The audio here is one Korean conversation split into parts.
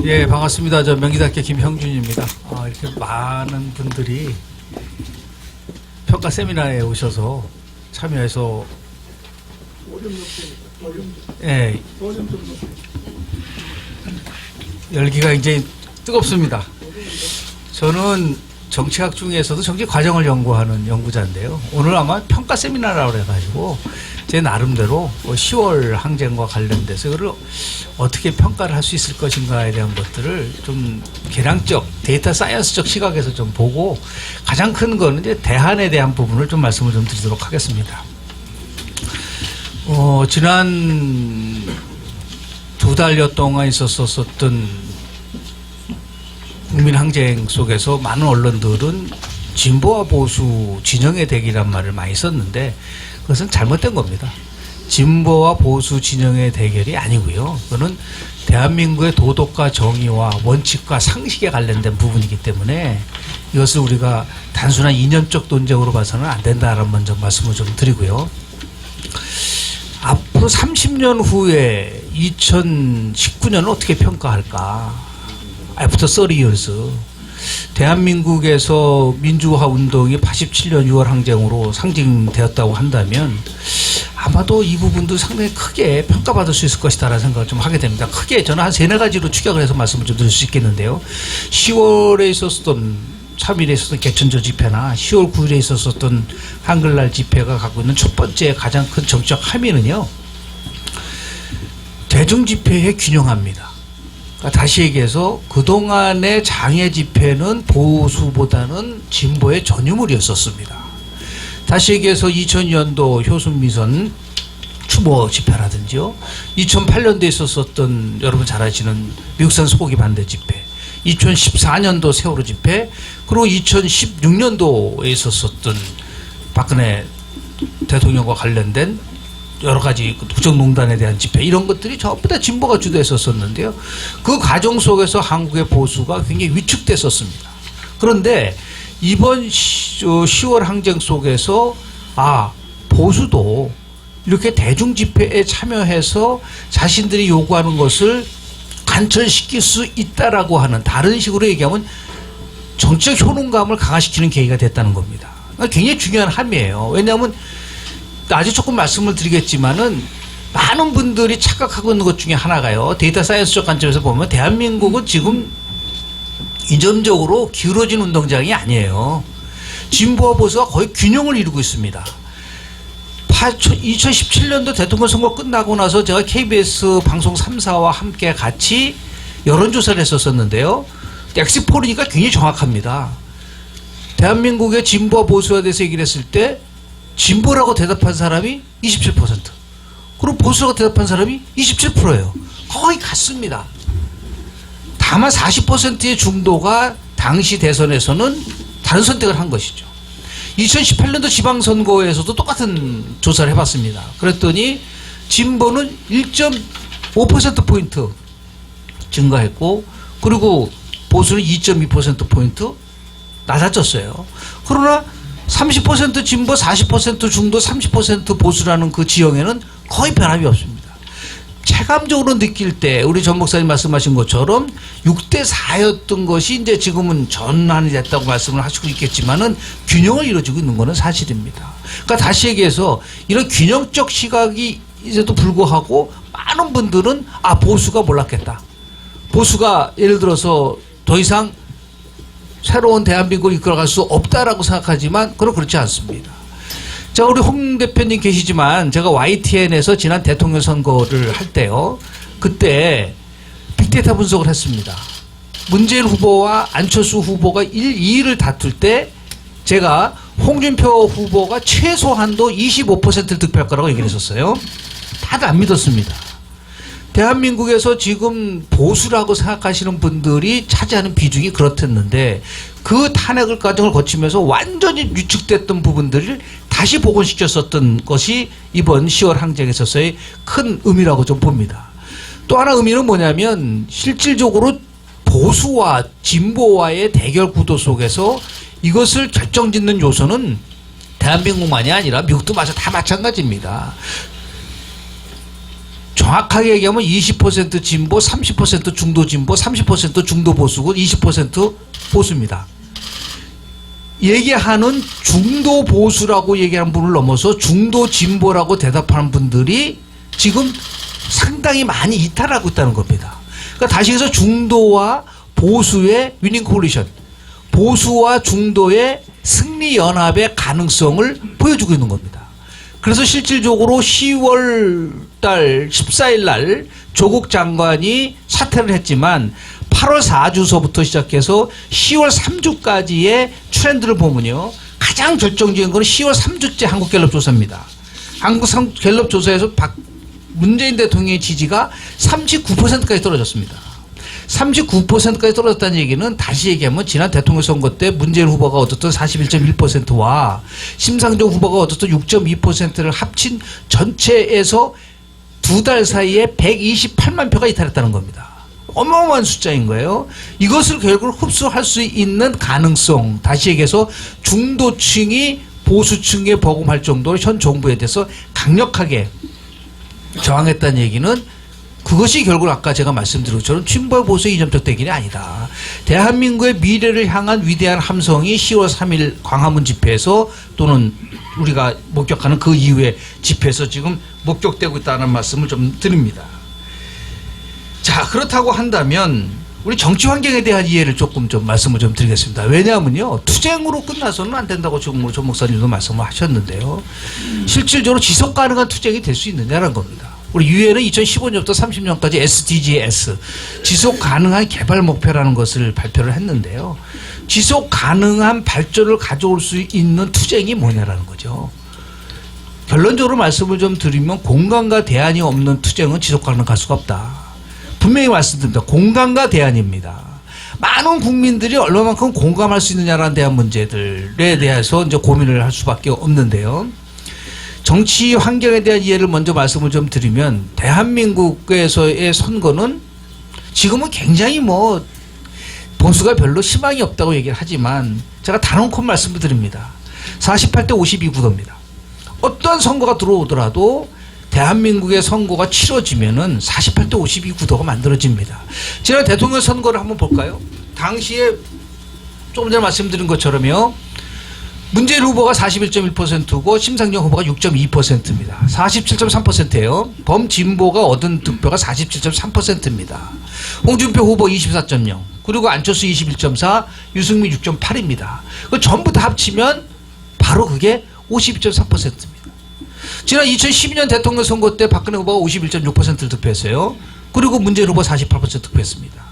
예, 반갑습니다. 저 명기답게 김형준입니다. 이렇게 많은 분들이 평가 세미나에 오셔서 참여해서 예, 열기가 굉장히 뜨겁습니다. 저는 정치학 중에서도 정치 과정을 연구하는 연구자인데요. 오늘 아마 평가 세미나라고 해가지고 제 나름대로 10월 항쟁과 관련돼서 그걸 어떻게 평가를 할 수 있을 것인가에 대한 것들을 좀 계량적, 데이터 사이언스적 시각에서 좀 보고 가장 큰 거는 이제 대안에 대한 부분을 좀 말씀을 좀 드리도록 하겠습니다. 지난 2달여 동안 있었었던 국민항쟁 속에서 많은 언론들은 진보와 보수 진영의 대결이란 말을 많이 썼는데 그것은 잘못된 겁니다. 진보와 보수 진영의 대결이 아니고요. 그거는 대한민국의 도덕과 정의와 원칙과 상식에 관련된 부분이기 때문에 이것을 우리가 단순한 이념적 논쟁으로 봐서는 안 된다라는 먼저 말씀을 좀 드리고요. 앞으로 30년 후에 2019년을 어떻게 평가할까? After 30 years. 대한민국에서 민주화 운동이 87년 6월 항쟁으로 상징되었다고 한다면 아마도 이 부분도 상당히 크게 평가받을 수 있을 것이다라는 생각을 좀 하게 됩니다. 크게 저는 한 3-4가지로 추격을 해서 말씀을 좀 드릴 수 있겠는데요. 10월에 있었던 3일에 있었던 개천절 집회나 10월 9일에 있었던 한글날 집회가 갖고 있는 첫 번째 가장 큰 정치적 함의는요. 대중 집회에 균형합니다. 다시 얘기해서 그동안의 장애 집회는 보수보다는 진보의 전유물이었었습니다. 다시 얘기해서 2002년도 효순미선 추모 집회라든지요. 2008년도에 있었었던 여러분 잘 아시는 미국산 소고기 반대 집회, 2014년도 세월호 집회, 그리고 2016년도에 있었었던 박근혜 대통령과 관련된 여러 가지 국정농단에 대한 집회, 이런 것들이 전부 다 진보가 주도했었었는데요. 그 과정 속에서 한국의 보수가 굉장히 위축됐었습니다. 그런데 이번 10월 항쟁 속에서 보수도 이렇게 대중 집회에 참여해서 자신들이 요구하는 것을 관철시킬 수 있다라고 하는, 다른 식으로 얘기하면 정치적 효능감을 강화시키는 계기가 됐다는 겁니다. 굉장히 중요한 함이에요. 왜냐하면 아주 조금 말씀을 드리겠지만은 많은 분들이 착각하고 있는 것 중에 하나가요. 데이터 사이언스적 관점에서 보면 대한민국은 지금 이점적으로 기울어진 운동장이 아니에요. 진보와 보수가 거의 균형을 이루고 있습니다. 2017년도 대통령 선거 끝나고 나서 제가 KBS 방송 3사와 함께 같이 여론조사를 했었는데요. 엑시폴이니까 굉장히 정확합니다. 대한민국의 진보와 보수에 대해서 얘기를 했을 때 진보라고 대답한 사람이 27%, 그리고 보수라고 대답한 사람이 27%예요. 거의 같습니다. 다만 40%의 중도가 당시 대선에서는 다른 선택을 한 것이죠. 2018년도 지방선거에서도 똑같은 조사를 해봤습니다. 그랬더니 진보는 1.5%포인트 증가했고, 그리고 보수는 2.2%포인트 낮아졌어요. 그러나 30% 진보, 40% 중도, 30% 보수라는 그 지형에는 거의 변함이 없습니다. 체감적으로 느낄 때 우리 전 목사님 말씀하신 것처럼 6대4였던 것이 이제 지금은 전환이 됐다고 말씀을 하시고 있겠지만은 균형을 이루어지고 있는 것은 사실입니다. 그러니까 다시 얘기해서 이런 균형적 시각이 이제도 불구하고 많은 분들은 보수가 몰랐겠다. 보수가 예를 들어서 더 이상 새로운 대한민국을 이끌어갈 수 없다라고 생각하지만 그건 그렇지 않습니다. 자, 우리 홍 대표님 계시지만 제가 YTN에서 지난 대통령 선거를 할 때요. 그때 빅데이터 분석을 했습니다. 문재인 후보와 안철수 후보가 1, 2위를 다툴 때 제가 홍준표 후보가 최소한도 25%를 득표할 거라고 얘기를 했었어요. 다들 안 믿었습니다. 대한민국에서 지금 보수라고 생각하시는 분들이 차지하는 비중이 그렇댔는데 그 탄핵을 과정을 거치면서 완전히 위축됐던 부분들을 다시 복원시켰었던 것이 이번 10월 항쟁에 있어서의 큰 의미라고 좀 봅니다. 또 하나 의미는 뭐냐면 실질적으로 보수와 진보와의 대결 구도 속에서 이것을 결정짓는 요소는 대한민국만이 아니라 미국도 다 마찬가지입니다. 정확하게 얘기하면 20% 진보, 30% 중도 진보, 30% 중도 보수고 20% 보수입니다. 얘기하는 중도 보수라고 얘기하는 분을 넘어서 중도 진보라고 대답하는 분들이 지금 상당히 많이 이탈하고 있다는 겁니다. 그러니까 다시 해서 중도와 보수의 위닝 콜리션, 보수와 중도의 승리 연합의 가능성을 보여주고 있는 겁니다. 그래서 실질적으로 10월 달 14일 날 조국 장관이 사퇴를 했지만 8월 4주서부터 시작해서 10월 3주까지의 트렌드를 보면요. 가장 결정적인 것은 10월 3주째 한국갤럽 조사입니다. 한국갤럽 조사에서 문재인 대통령의 지지가 39%까지 떨어졌습니다. 39%까지 떨어졌다는 얘기는 다시 얘기하면 지난 대통령 선거 때 문재인 후보가 얻었던 41.1%와 심상정 후보가 얻었던 6.2%를 합친 전체에서 두 달 사이에 128만 표가 이탈했다는 겁니다. 어마어마한 숫자인 거예요. 이것을 결국 흡수할 수 있는 가능성, 다시 얘기해서 중도층이 보수층에 버금할 정도로 현 정부에 대해서 강력하게 저항했다는 얘기는 그것이 결국 아까 제가 말씀드린 것처럼 진보 보수의 이념적 대결이 아니다. 대한민국의 미래를 향한 위대한 함성이 10월 3일 광화문 집회에서 또는 우리가 목격하는 그 이후의 집회에서 지금 목격되고 있다는 말씀을 좀 드립니다. 자, 그렇다고 한다면 우리 정치 환경에 대한 이해를 조금 좀 말씀을 좀 드리겠습니다. 왜냐하면요, 투쟁으로 끝나서는 안 된다고 지금 조 목사님도 말씀을 하셨는데요. 실질적으로 지속 가능한 투쟁이 될 수 있느냐는 겁니다. 우리 유엔은 2015년부터 30년까지 SDGs, 지속 가능한 개발 목표라는 것을 발표를 했는데요. 지속 가능한 발전을 가져올 수 있는 투쟁이 뭐냐라는 거죠. 결론적으로 말씀을 좀 드리면 공감과 대안이 없는 투쟁은 지속 가능할 수가 없다. 분명히 말씀드립니다. 공감과 대안입니다. 많은 국민들이 얼마만큼 공감할 수 있느냐라는 대한 문제들에 대해서 이제 고민을 할 수밖에 없는데요. 정치 환경에 대한 이해를 먼저 말씀을 좀 드리면 대한민국에서의 선거는 지금은 굉장히 보수가 별로 희망이 없다고 얘기를 하지만 제가 단언코 말씀을 드립니다. 48대 52 구도입니다. 어떠한 선거가 들어오더라도 대한민국의 선거가 치러지면은 48대 52 구도가 만들어집니다. 지난 대통령 선거를 한번 볼까요? 당시에 조금 전에 말씀드린 것처럼요. 문재인 후보가 41.1%고 심상정 후보가 6.2%입니다. 47.3%예요. 범진보가 얻은 득표가 47.3%입니다. 홍준표 후보 24.0, 그리고 안철수 21.4, 유승민 6.8입니다. 그 전부 다 합치면 바로 그게 52.3%입니다. 지난 2012년 대통령 선거 때 박근혜 후보가 51.6%를 득표했어요. 그리고 문재인 후보 48% 득표했습니다.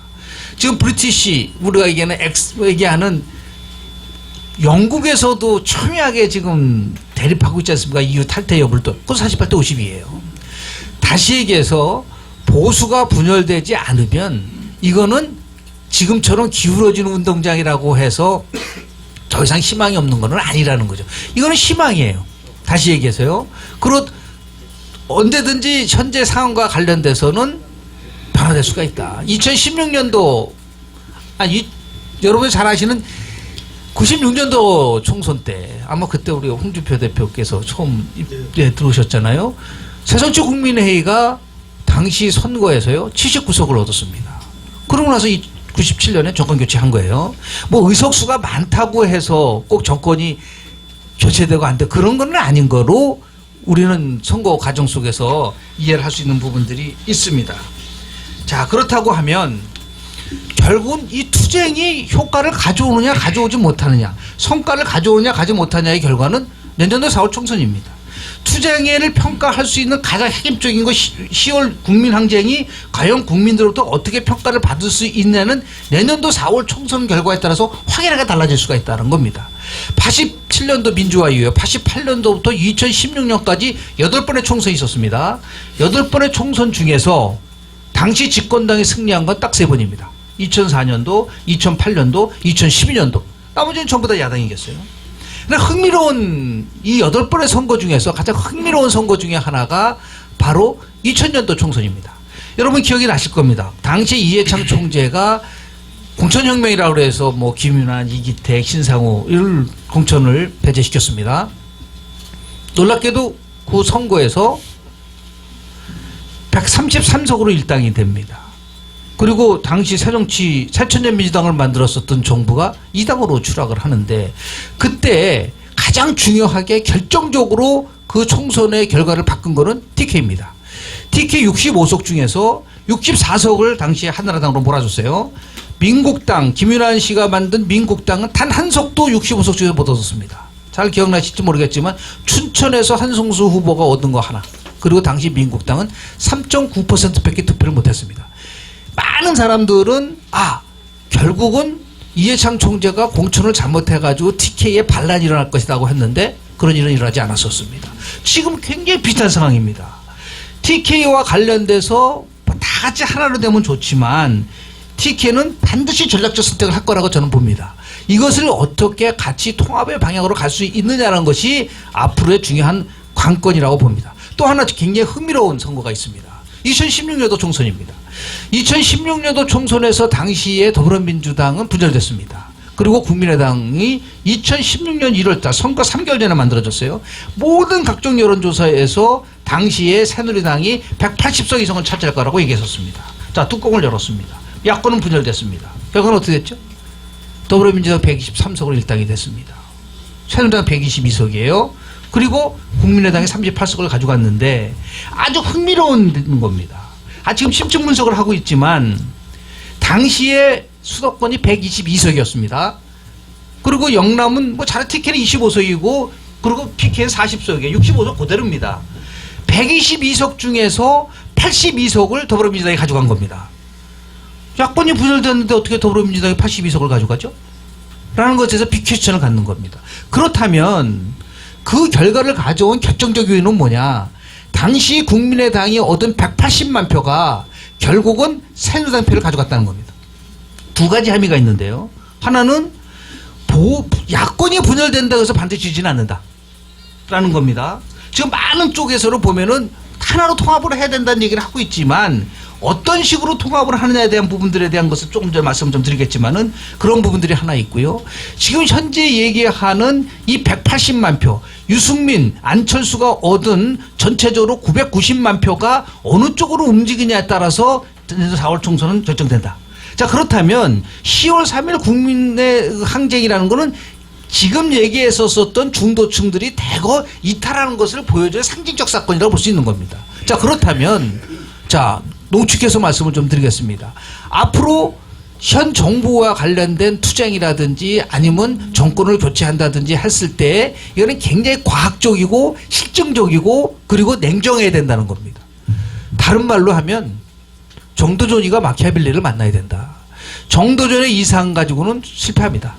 지금 브리티시, 우리가 얘기하는 영국에서도 첨예하게 지금 대립하고 있지 않습니까? EU 탈퇴 여부를 또. 그건 48대 52예요. 다시 얘기해서 보수가 분열되지 않으면 이거는 지금처럼 기울어지는 운동장이라고 해서 더 이상 희망이 없는 건 아니라는 거죠. 이거는 희망이에요. 다시 얘기해서요. 그리고 언제든지 현재 상황과 관련돼서는 변화될 수가 있다. 2016년도, 여러분이 잘 아시는 96년도 총선 때 아마 그때 우리 홍준표 대표께서 처음 들어오셨잖아요. 새정치국민회의가 당시 선거에서요 79석을 얻었습니다. 그러고 나서 97년에 정권 교체한 거예요. 의석수가 많다고 해서 꼭 정권이 교체되고 안 돼, 그런 건 아닌 거로 우리는 선거 과정 속에서 이해를 할 수 있는 부분들이 있습니다. 자, 그렇다고 하면 결국은 이 투쟁이 효과를 가져오느냐 가져오지 못하느냐, 성과를 가져오느냐 가져오지 못하느냐의 결과는 내년도 4월 총선입니다. 투쟁을 평가할 수 있는 가장 핵심적인 것 10월 국민항쟁이 과연 국민들로부터 어떻게 평가를 받을 수 있냐는 내년도 4월 총선 결과에 따라서 확연하게 달라질 수가 있다는 겁니다. 87년도 민주화 이후에 88년도부터 2016년까지 8번의 총선이 있었습니다. 8번의 총선 중에서 당시 집권당이 승리한 건 딱 3번입니다. 2004년도, 2008년도, 2012년도. 나머지는 전부 다 야당이겠어요. 근데 흥미로운 이 8번의 선거 중에서 가장 흥미로운 선거 중에 하나가 바로 2000년도 총선입니다. 여러분 기억이 나실 겁니다. 당시 이해창 총재가 공천혁명이라고 해서 김윤환, 이기택, 신상호 이런 공천을 배제시켰습니다. 놀랍게도 그 선거에서 133석으로 일당이 됩니다. 그리고 당시 새천년민주당을 만들었었던 정부가 2당으로 추락을 하는데, 그때 가장 중요하게 결정적으로 그 총선의 결과를 바꾼 거는 TK입니다. TK 65석 중에서 64석을 당시에 한나라당으로 몰아줬어요. 민국당, 김윤환 씨가 만든 민국당은 단 한 석도 65석 중에서 못 얻었습니다. 잘 기억나실지 모르겠지만 춘천에서 한성수 후보가 얻은 거 하나, 그리고 당시 민국당은 3.9%밖에 투표를 못했습니다. 많은 사람들은 결국은 이해창 총재가 공천을 잘못해가지고 TK에 반란이 일어날 것이라고 했는데 그런 일은 일어나지 않았었습니다. 지금 굉장히 비슷한 상황입니다. TK와 관련돼서 다 같이 하나로 되면 좋지만 TK는 반드시 전략적 선택을 할 거라고 저는 봅니다. 이것을 어떻게 같이 통합의 방향으로 갈 수 있느냐는 것이 앞으로의 중요한 관건이라고 봅니다. 또 하나 굉장히 흥미로운 선거가 있습니다. 2016년도 총선입니다. 2016년도 총선에서 당시에 더불어민주당은 분열됐습니다. 그리고 국민의당이 2016년 1월달 선거 3개월 전에 만들어졌어요. 모든 각종 여론조사에서 당시에 새누리당이 180석 이상을 차지할 거라고 얘기했었습니다. 자, 뚜껑을 열었습니다. 야권은 분열됐습니다. 결과는 어떻게 됐죠? 더불어민주당 123석으로 일당이 됐습니다. 새누리당 122석이에요. 그리고 국민의당이 38석을 가져갔는데 아주 흥미로운 겁니다. 지금 심층분석을 하고 있지만 당시에 수도권이 122석이었습니다. 그리고 영남은 자네 TK는 25석이고 그리고 PK는 40석이에요. 65석 그대로입니다. 122석 중에서 82석을 더불어민주당이 가져간 겁니다. 야권이 분열됐는데 어떻게 더불어민주당이 82석을 가져가죠? 라는 것에서 빅퀘스천을 갖는 겁니다. 그렇다면 그 결과를 가져온 결정적 요인은 뭐냐? 당시 국민의당이 얻은 180만 표가 결국은 새누리당 표를 가져갔다는 겁니다. 두 가지 함의가 있는데요. 하나는 야권이 분열된다고 해서 반드시 지지는 않는다 라는 겁니다. 지금 많은 쪽에서는 보면은 하나로 통합을 해야 된다는 얘기를 하고 있지만 어떤 식으로 통합을 하느냐에 대한 부분들에 대한 것을 조금 전에 말씀 좀 드리겠지만은 그런 부분들이 하나 있고요. 지금 현재 얘기하는 이 180만 표, 유승민, 안철수가 얻은 전체적으로 990만 표가 어느 쪽으로 움직이냐에 따라서 4월 총선은 결정된다. 자, 그렇다면 10월 3일 국민의 항쟁이라는 거는 지금 얘기했었던 중도층들이 대거 이탈하는 것을 보여줘야 상징적 사건이라고 볼 수 있는 겁니다. 자, 그렇다면 농축해서 말씀을 좀 드리겠습니다. 앞으로 현 정부와 관련된 투쟁이라든지 아니면 정권을 교체한다든지 했을 때 이거는 굉장히 과학적이고 실증적이고 그리고 냉정해야 된다는 겁니다. 다른 말로 하면 정도전이가 마키아벨리를 만나야 된다. 정도전의 이상 가지고는 실패합니다.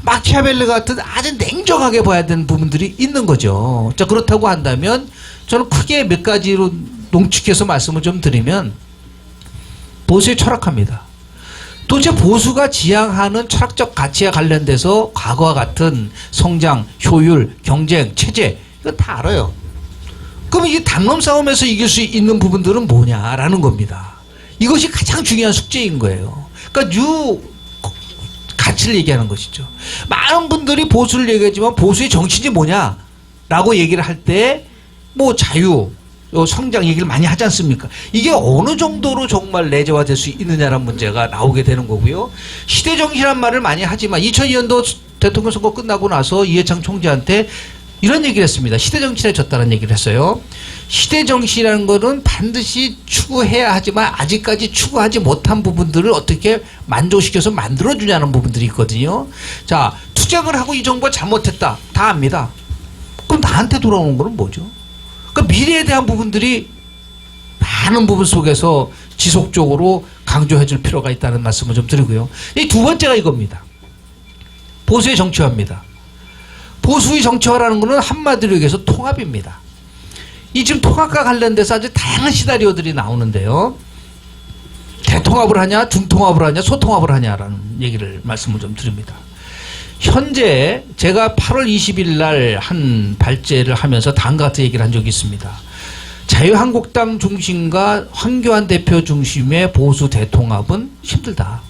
마키아벨리 같은 아주 냉정하게 봐야 되는 부분들이 있는 거죠. 자, 그렇다고 한다면 저는 크게 몇 가지로 농축해서 말씀을 좀 드리면 보수에 철학합니다. 도대체 보수가 지향하는 철학적 가치와 관련돼서 과거와 같은 성장, 효율, 경쟁, 체제 이거 다 알아요. 그럼 이 담론 싸움에서 이길 수 있는 부분들은 뭐냐라는 겁니다. 이것이 가장 중요한 숙제인 거예요. 그러니까 가치를 얘기하는 것이죠. 많은 분들이 보수를 얘기하지만 보수의 정신이 뭐냐라고 얘기를 할 때 자유, 성장 얘기를 많이 하지 않습니까? 이게 어느 정도로 정말 내재화될 수 있느냐라는 문제가 나오게 되는 거고요. 시대정신이란 말을 많이 하지만 2002년도 대통령 선거 끝나고 나서 이해창 총재한테 이런 얘기를 했습니다. 시대정신에 졌다는 얘기를 했어요. 시대정신이라는 거는 반드시 추구해야 하지만 아직까지 추구하지 못한 부분들을 어떻게 만족시켜서 만들어주냐는 부분들이 있거든요. 자, 투쟁을 하고 이 정부가 잘못했다. 다 압니다. 그럼 나한테 돌아오는 거는 뭐죠? 그러니까 미래에 대한 부분들이 많은 부분 속에서 지속적으로 강조해 줄 필요가 있다는 말씀을 좀 드리고요. 이 두 번째가 이겁니다. 보수의 정치화입니다. 보수의 정치화라는 것은 한마디로 얘기해서 통합입니다. 이 지금 통합과 관련돼서 아주 다양한 시나리오들이 나오는데요. 대통합을 하냐, 중통합을 하냐, 소통합을 하냐라는 얘기를 말씀을 좀 드립니다. 현재 제가 8월 20일 날 한 발제를 하면서 다음과 같은 얘기를 한 적이 있습니다. 자유한국당 중심과 황교안 대표 중심의 보수 대통합은 힘들다.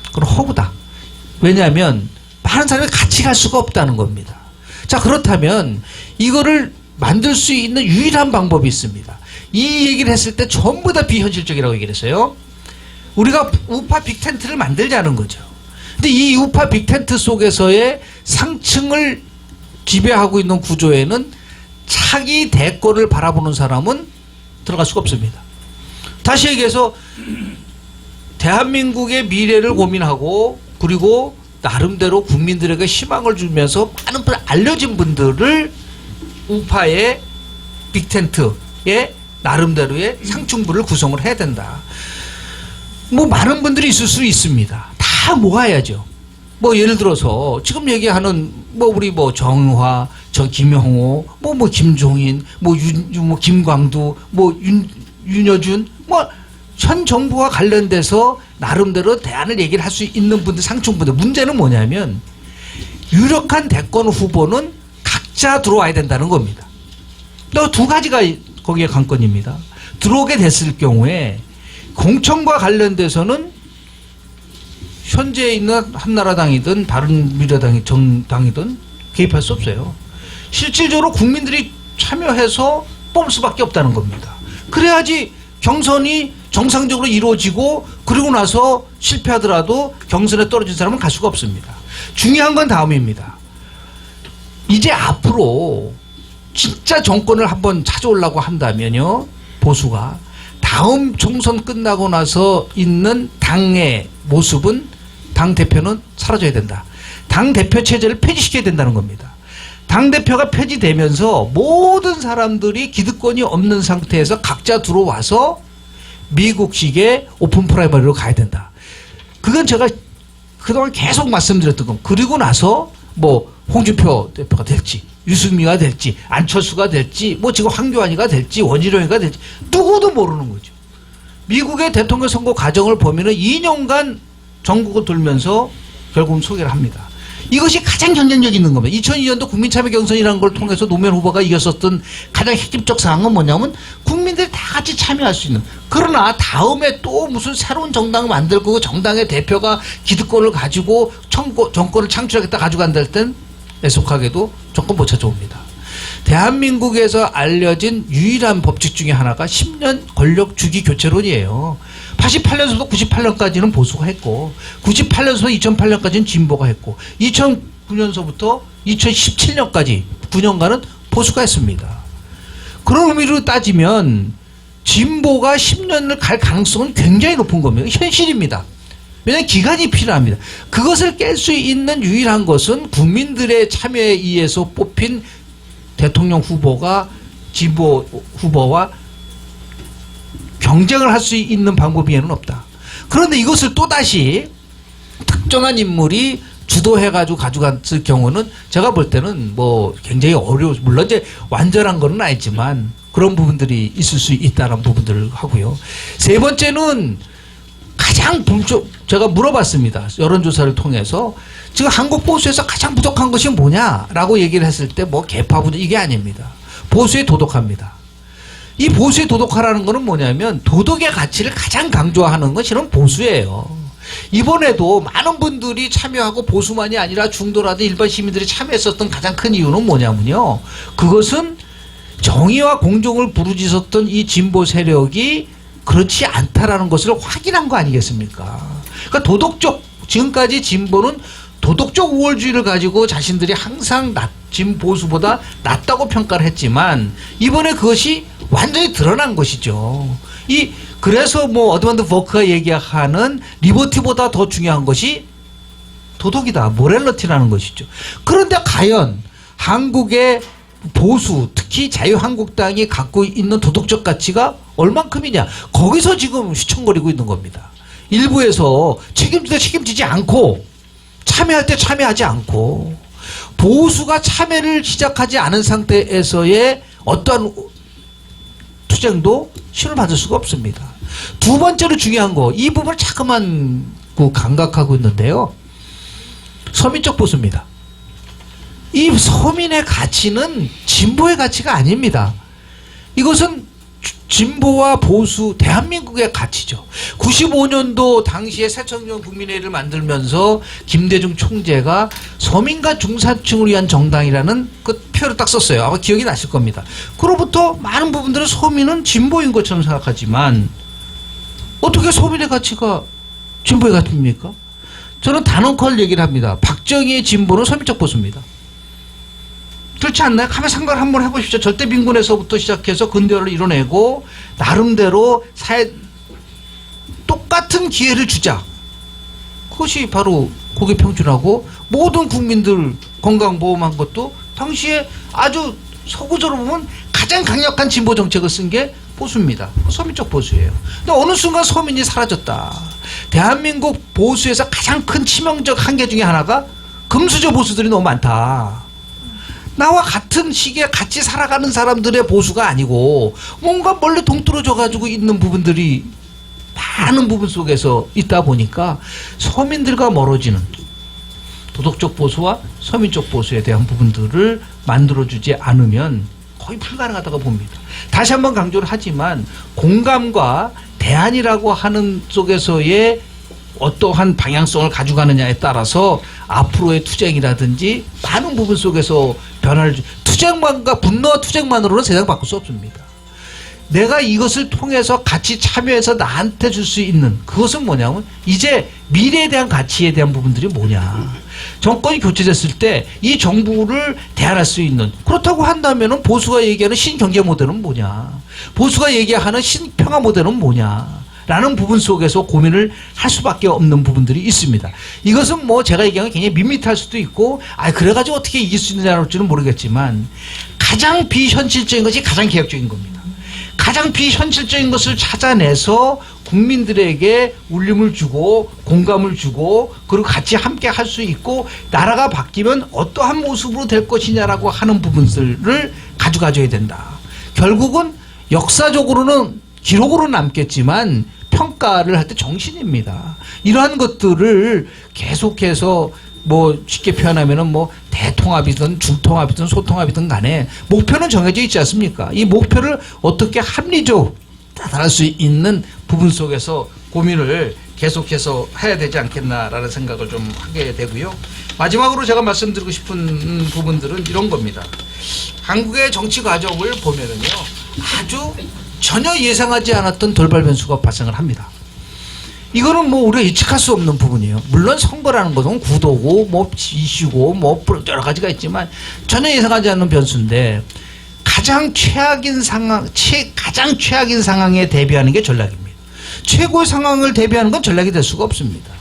그건 허구다. 왜냐하면 많은 사람이 같이 갈 수가 없다는 겁니다. 자, 그렇다면 이거를 만들 수 있는 유일한 방법이 있습니다. 이 얘기를 했을 때 전부 다 비현실적이라고 얘기를 했어요. 우리가 우파 빅텐트를 만들자는 거죠. 근데 이 우파 빅텐트 속에서의 상층을 지배하고 있는 구조에는 차기 대권을 바라보는 사람은 들어갈 수가 없습니다. 다시 얘기해서 대한민국의 미래를 고민하고 그리고 나름대로 국민들에게 희망을 주면서 많은 분 알려진 분들을 우파의 빅텐트의 나름대로의 상층부를 구성을 해야 된다. 뭐 많은 분들이 있을 수 있습니다. 다 모아야죠. 뭐 예를 들어서 지금 얘기하는 뭐 우리 뭐 정화, 저 김영호, 뭐 김종인, 뭐 김광두, 뭐 윤여준, 뭐 현 정부와 관련돼서 나름대로 대안을 얘기를 할 수 있는 분들, 상층분들. 문제는 뭐냐면 유력한 대권 후보는 각자 들어와야 된다는 겁니다. 또 두 가지가 거기에 관건입니다. 들어오게 됐을 경우에 공천과 관련돼서는 현재 있는 한나라당이든 바른미래당이 정당이든 개입할 수 없어요. 실질적으로 국민들이 참여해서 뽑을 수밖에 없다는 겁니다. 그래야지 경선이 정상적으로 이루어지고 그러고 나서 실패하더라도 경선에 떨어진 사람은 갈 수가 없습니다. 중요한 건 다음입니다. 이제 앞으로 진짜 정권을 한번 찾아오려고 한다면요, 보수가 다음 총선 끝나고 나서 있는 당의 모습은 당대표는 사라져야 된다. 당대표 체제를 폐지시켜야 된다는 겁니다. 당대표가 폐지되면서 모든 사람들이 기득권이 없는 상태에서 각자 들어와서 미국식의 오픈 프라이머리로 가야 된다. 그건 제가 그동안 계속 말씀드렸던 건, 그리고 나서 뭐 홍준표 대표가 될지 유승민가 될지 안철수가 될지 뭐 지금 황교안이가 될지 원희룡이가 될지 누구도 모르는 거죠. 미국의 대통령 선거 과정을 보면은 2년간 전국을 돌면서 결국은 소개를 합니다. 이것이 가장 경쟁력 있는 겁니다. 2002년도 국민참여 경선이라는 걸 통해서 노무현 후보가 이겼었던 가장 핵심적 사항은 뭐냐면 국민들이 다 같이 참여할 수 있는. 그러나 다음에 또 무슨 새로운 정당을 만들고 정당의 대표가 기득권을 가지고 정권을 창출하겠다 가져간다 할 땐 애석하게도 정권 못 찾아옵니다. 대한민국에서 알려진 유일한 법칙 중에 하나가 10년 권력 주기 교체론이에요. 88년서부터 98년까지는 보수가 했고 98년서부터 2008년까지는 진보가 했고 2009년서부터 2017년까지 9년간은 보수가 했습니다. 그런 의미로 따지면 진보가 10년을 갈 가능성은 굉장히 높은 겁니다. 현실입니다. 왜냐하면 기간이 필요합니다. 그것을 깰 수 있는 유일한 것은 국민들의 참여에 의해서 뽑힌 대통령 후보가 진보 후보와 경쟁을 할 수 있는 방법 외에는 없다. 그런데 이것을 또다시 특정한 인물이 주도해가지고 가져갔을 경우는 제가 볼 때는 뭐 굉장히 어려워. 물론 이제 완전한 건 아니지만 그런 부분들이 있을 수 있다는 부분들을 하고요. 세 번째는 가장 제가 물어봤습니다. 여론조사를 통해서 지금 한국 보수에서 가장 부족한 것이 뭐냐라고 얘기를 했을 때 뭐 개파 분야 이게 아닙니다. 보수의 도덕화입니다. 이 보수의 도덕화라는 것은 뭐냐면 도덕의 가치를 가장 강조하는 것이 실은 보수예요. 이번에도 많은 분들이 참여하고 보수만이 아니라 중도라든 일반 시민들이 참여했었던 가장 큰 이유는 뭐냐면요. 그것은 정의와 공정을 부르짖었던 이 진보 세력이 그렇지 않다라는 것을 확인한 거 아니겠습니까? 그러니까 도덕적, 지금까지 진보는 도덕적 우월주의를 가지고 자신들이 항상 진보수보다 낫다고 평가를 했지만 이번에 그것이 완전히 드러난 것이죠. 그래서 뭐 어드먼드 버크가 얘기하는 리버티보다 더 중요한 것이 도덕이다. 모렐러티라는 것이죠. 그런데 과연 한국의 보수, 특히 자유한국당이 갖고 있는 도덕적 가치가 얼만큼이냐. 거기서 지금 휘청거리고 있는 겁니다. 일부에서 책임지지 않고 참여할 때 참여하지 않고 보수가 참여를 시작하지 않은 상태에서의 어떠한 투쟁도 실을 받을 수가 없습니다. 두 번째로 중요한 거, 이 부분을 자꾸만 감각하고 있는데요. 서민적 보수입니다. 이 서민의 가치는 진보의 가치가 아닙니다. 이것은 진보와 보수, 대한민국의 가치죠. 95년도 당시에 새천년 국민회의를 만들면서 김대중 총재가 서민과 중산층을 위한 정당이라는 그 표를 딱 썼어요. 아마 기억이 나실 겁니다. 그로부터 많은 부분들은 서민은 진보인 것처럼 생각하지만 어떻게 서민의 가치가 진보의 가치입니까? 저는 단언컨 얘기를 합니다. 박정희의 진보는 서민적 보수입니다. 그렇지 않나요? 가만 생각을 한번 해보십시오. 절대 빈곤에서부터 시작해서 근대화를 이뤄내고 나름대로 사회 똑같은 기회를 주자. 그것이 바로 고객평준하고 모든 국민들 건강보험한 것도 당시에 아주 서구적으로 보면 가장 강력한 진보 정책을 쓴 게 보수입니다. 서민적 보수예요. 근데 어느 순간 서민이 사라졌다. 대한민국 보수에서 가장 큰 치명적 한계 중에 하나가 금수저 보수들이 너무 많다. 나와 같은 시기에 같이 살아가는 사람들의 보수가 아니고 뭔가 멀리 동떨어져 가지고 있는 부분들이 많은 부분 속에서 있다 보니까 서민들과 멀어지는 도덕적 보수와 서민적 보수에 대한 부분들을 만들어주지 않으면 거의 불가능하다고 봅니다. 다시 한번 강조를 하지만 공감과 대안이라고 하는 속에서의 어떠한 방향성을 가져가느냐에 따라서 앞으로의 투쟁이라든지 많은 부분 속에서 변화를 투쟁만과 분노와 투쟁만으로는 세상을 바꿀 수 없습니다. 내가 이것을 통해서 같이 참여해서 나한테 줄 수 있는 그것은 뭐냐면 이제 미래에 대한 가치에 대한 부분들이 뭐냐. 정권이 교체됐을 때 이 정부를 대안할 수 있는 그렇다고 한다면 보수가 얘기하는 신경제 모델은 뭐냐. 보수가 얘기하는 신평화 모델은 뭐냐. 라는 부분 속에서 고민을 할 수밖에 없는 부분들이 있습니다. 이것은 뭐 제가 얘기하면 굉장히 밋밋할 수도 있고 그래가지고 어떻게 이길 수 있느냐는 모르겠지만 가장 비현실적인 것이 가장 개혁적인 겁니다. 가장 비현실적인 것을 찾아내서 국민들에게 울림을 주고 공감을 주고 그리고 같이 함께 할 수 있고 나라가 바뀌면 어떠한 모습으로 될 것이냐라고 하는 부분들을 가져가줘야 된다. 결국은 역사적으로는 기록으로 남겠지만 평가를 할 때 정신입니다. 이러한 것들을 계속해서 뭐 쉽게 표현하면은 뭐 대통합이든 중통합이든 소통합이든 간에 목표는 정해져 있지 않습니까? 이 목표를 어떻게 합리적으로 달할 수 있는 부분 속에서 고민을 계속해서 해야 되지 않겠나라는 생각을 좀 하게 되고요. 마지막으로 제가 말씀드리고 싶은 부분들은 이런 겁니다. 한국의 정치 과정을 보면은요, 아주 전혀 예상하지 않았던 돌발 변수가 발생을 합니다. 이거는 뭐 우리가 예측할 수 없는 부분이에요. 물론 선거라는 것은 구도고 뭐 이슈고 뭐 여러 가지가 있지만 전혀 예상하지 않는 변수인데 가장 최악인 상황에 대비하는 게 전략입니다. 최고의 상황을 대비하는 건 전략이 될 수가 없습니다.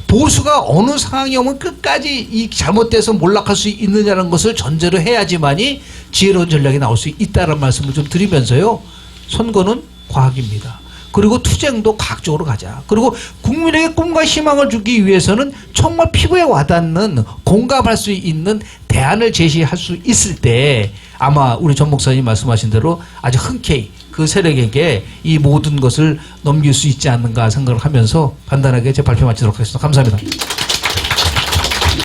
보수가 어느 상황이 오면 끝까지 이 잘못돼서 몰락할 수 있느냐는 것을 전제로 해야지만이 지혜로운 전략이 나올 수 있다는 말씀을 좀 드리면서요. 선거는 과학입니다. 그리고 투쟁도 과학적으로 가자. 그리고 국민에게 꿈과 희망을 주기 위해서는 정말 피부에 와닿는 공감할 수 있는 대안을 제시할 수 있을 때 아마 우리 전 목사님 말씀하신 대로 아주 흔쾌히 그 세력에게 이 모든 것을 넘길 수 있지 않는가 생각을 하면서 간단하게 제 발표 마치도록 하겠습니다. 감사합니다.